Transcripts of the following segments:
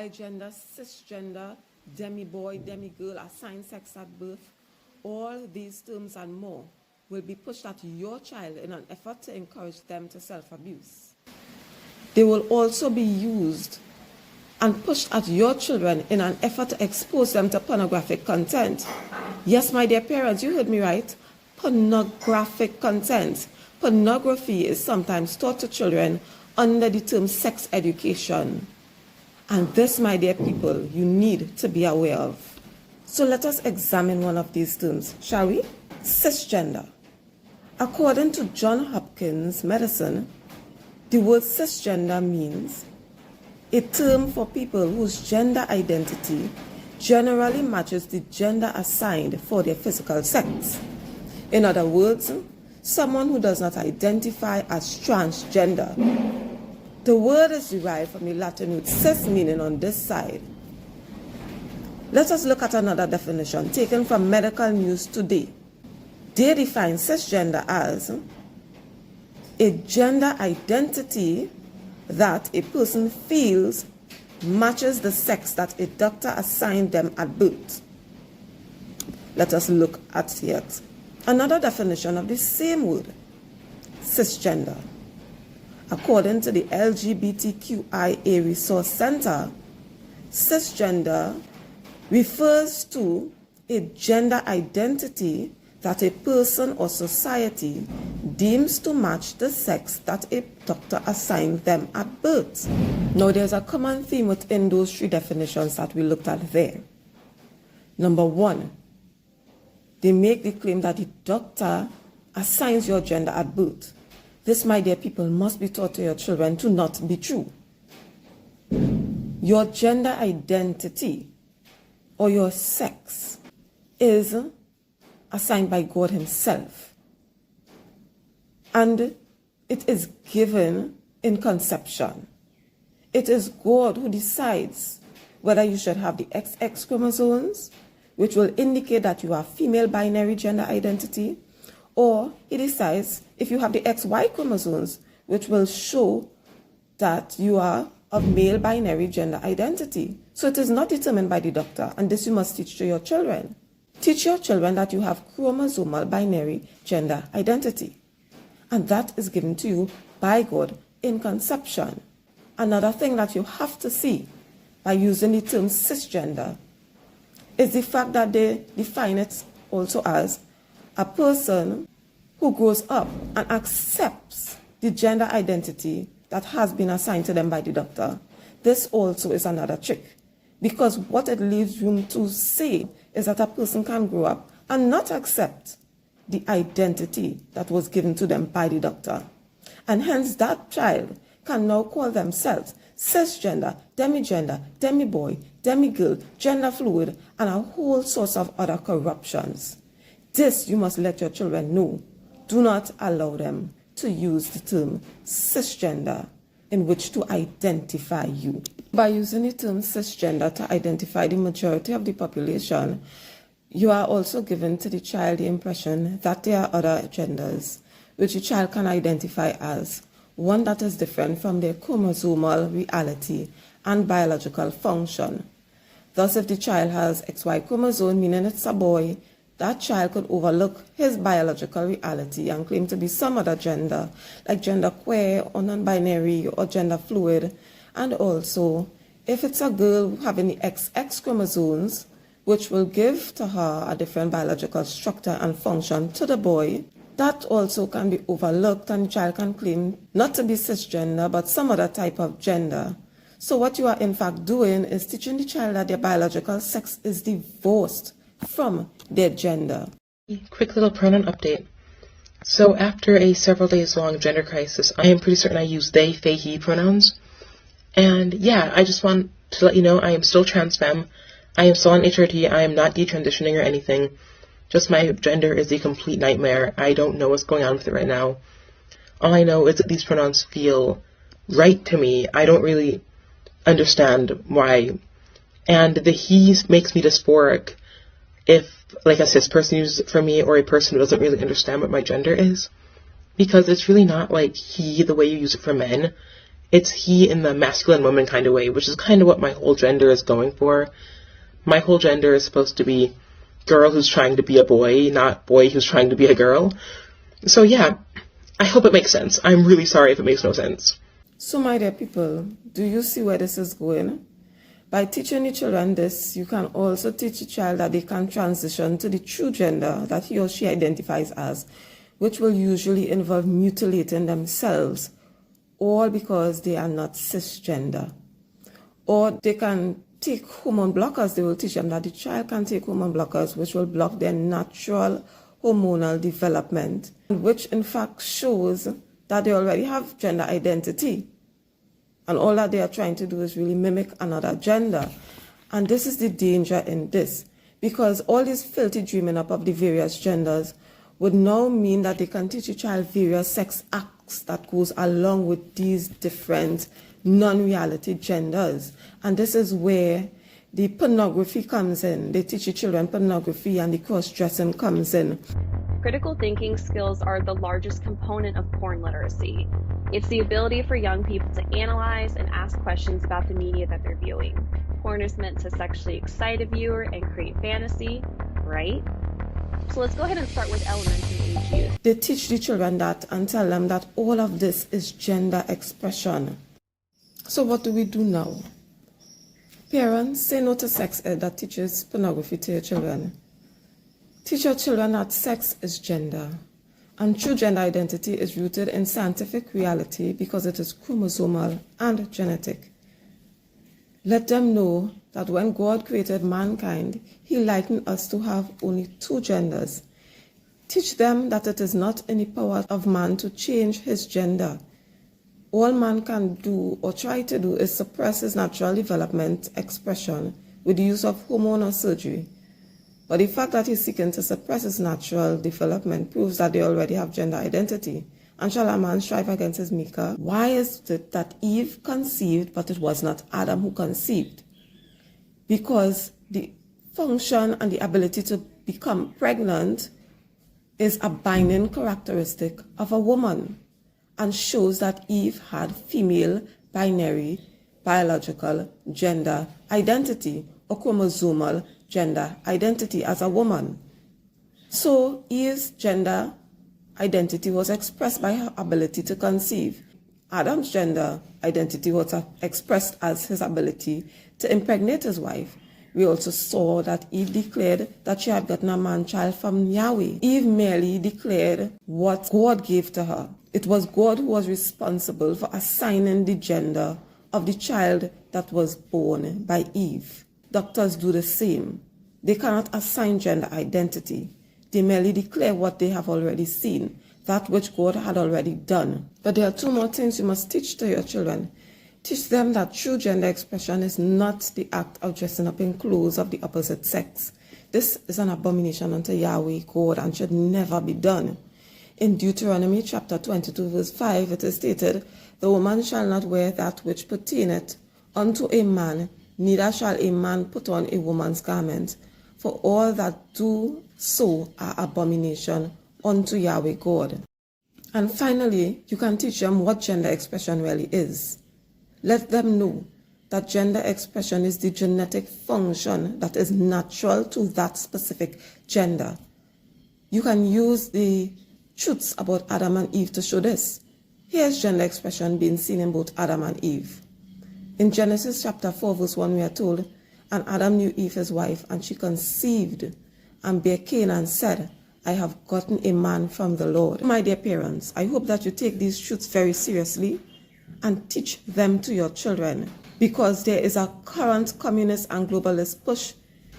bigender, cisgender, demi-boy, demi-girl, assigned sex at birth, all these terms and more will be pushed at your child in an effort to encourage them to self-abuse. They will also be used and pushed at your children in an effort to expose them to pornographic content. Yes, my dear parents, you heard me right. Pornographic content. Pornography is sometimes taught to children under the term sex education. And this, my dear people, you need to be aware of. So let us examine one of these terms, shall we? Cisgender. According to Johns Hopkins Medicine, the word cisgender means a term for people whose gender identity generally matches the gender assigned for their physical sex. In other words, someone who does not identify as transgender. The word is derived from the Latin root cis, meaning on this side. Let us look at another definition taken from Medical News Today. They define cisgender as a gender identity that a person feels matches the sex that a doctor assigned them at birth. Let us look at yet another definition of the same word, cisgender. According to the LGBTQIA Resource Center, cisgender refers to a gender identity that a person or society deems to match the sex that a doctor assigned them at birth. Now, there's a common theme within those three definitions that we looked at there. Number one, they make the claim that the doctor assigns your gender at birth. This, my dear people, must be taught to your children to not be true. Your gender identity or your sex is assigned by God Himself. And it is given in conception. It is God who decides whether you should have the XX chromosomes, which will indicate that you have female binary gender identity, or He decides if you have the XY chromosomes, which will show that you are of male binary gender identity. So it is not determined by the doctor, and this you must teach to your children. Teach your children that you have chromosomal binary gender identity, and that is given to you by God in conception. Another thing that you have to see by using the term cisgender is the fact that they define it also as a person who grows up and accepts the gender identity that has been assigned to them by the doctor. This also is another trick, because what it leaves room to say is that a person can grow up and not accept the identity that was given to them by the doctor. And hence that child can now call themselves cisgender, demigender, demi-boy, demi-girl, gender fluid, and a whole source of other corruptions. This you must let your children know. Do not allow them to use the term cisgender in which to identify you. By using the term cisgender to identify the majority of the population, you are also giving to the child the impression that there are other genders which the child can identify as one that is different from their chromosomal reality and biological function. Thus, if the child has XY chromosome, meaning it's a boy, that child could overlook his biological reality and claim to be some other gender, like genderqueer or non-binary or gender fluid. And also, if it's a girl having the XX chromosomes, which will give to her a different biological structure and function to the boy, that also can be overlooked, and the child can claim not to be cisgender, but some other type of gender. So what you are in fact doing is teaching the child that their biological sex is divorced from their gender. Quick little pronoun update. So after a several days long gender crisis, I am pretty certain I use they, they, he pronouns. And yeah, I just want to let you know I am still trans femme. I am still on HRT. I am not detransitioning or anything. Just my gender is a complete nightmare. I don't know what's going on with it right now. All I know is that these pronouns feel right to me. I don't really understand why. And the he makes me dysphoric if, like, a cis person uses it for me, or a person who doesn't really understand what my gender is. Because it's really not like he the way you use it for men. It's he in the masculine woman kind of way, which is kind of what my whole gender is going for. My whole gender is supposed to be girl who's trying to be a boy, not boy who's trying to be a girl. So yeah, I hope it makes sense. I'm really sorry if it makes no sense. So my dear people, do you see where this is going? By teaching the children this, you can also teach the child that they can transition to the true gender that he or she identifies as, which will usually involve mutilating themselves, all because they are not cisgender. Or they can take hormone blockers. They will teach them that the child can take hormone blockers, which will block their natural hormonal development, which in fact shows that they already have gender identity. And all that they are trying to do is really mimic another gender. And this is the danger in this, because all this filthy dreaming up of the various genders would now mean that they can teach a child various sex acts that goes along with these different non-reality genders. And this is where the pornography comes in. They teach the children pornography, and the cross-dressing comes in. Critical thinking skills are the largest component of porn literacy. It's the ability for young people to analyze and ask questions about the media that they're viewing. Porn is meant to sexually excite a viewer and create fantasy, right? So let's go ahead and start with elementary age youth. They teach the children that and tell them that all of this is gender expression. So what do we do now? Parents, say no to sex ed that teaches pornography to your children. Teach your children that sex is gender, and true gender identity is rooted in scientific reality because it is chromosomal and genetic. Let them know that when God created mankind, he likened us to have only two genders. Teach them that it is not in the power of man to change his gender. All man can do or try to do is suppress his natural development expression with the use of hormone or surgery. But the fact that he's seeking to suppress his natural development proves that they already have gender identity. And shall a man strive against his maker? Why is it that Eve conceived, but it was not Adam who conceived? Because the function and the ability to become pregnant is a binding characteristic of a woman, and shows that Eve had female binary biological gender identity or chromosomal gender identity as a woman. So Eve's gender identity was expressed by her ability to conceive. Adam's gender identity was expressed as his ability to impregnate his wife. We also saw that Eve declared that she had gotten a man-child from Yahweh. Eve merely declared what God gave to her. It was God who was responsible for assigning the gender of the child that was born by Eve. Doctors do the same. They cannot assign gender identity. They merely declare what they have already seen, that which God had already done. But there are two more things you must teach to your children. Teach them that true gender expression is not the act of dressing up in clothes of the opposite sex. This is an abomination unto Yahweh God and should never be done. In Deuteronomy chapter 22 verse 5 it is stated, "The woman shall not wear that which pertaineth unto a man, neither shall a man put on a woman's garment, for all that do so are abomination unto Yahweh God." And finally, you can teach them what gender expression really is. Let them know that gender expression is the genetic function that is natural to that specific gender. You can use the truths about Adam and Eve to show this. Here's gender expression being seen in both Adam and Eve. In Genesis chapter 4 verse 1 we are told, "And Adam knew Eve his wife, and she conceived and bare Cain and said, I have gotten a man from the Lord." My dear parents, I hope that you take these truths very seriously and teach them to your children, because there is a current communist and globalist push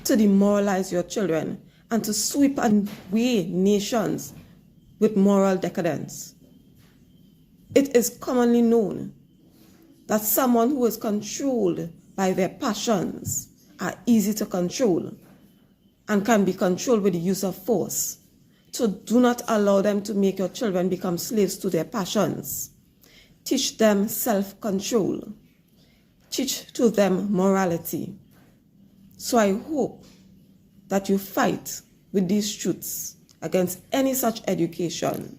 to demoralize your children and to sweep away nations with moral decadence. It is commonly known that someone who is controlled by their passions are easy to control and can be controlled with the use of force. So do not allow them to make your children become slaves to their passions. Teach them self-control. Teach to them morality. So I hope that you fight with these truths against any such education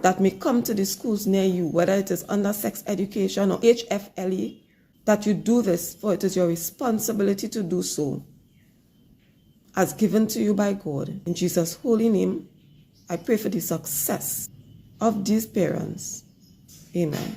that may come to the schools near you, whether it is under sex education or HFLE, that you do this, for it is your responsibility to do so, as given to you by God. In Jesus' holy name, I pray for the success of these parents. Amen.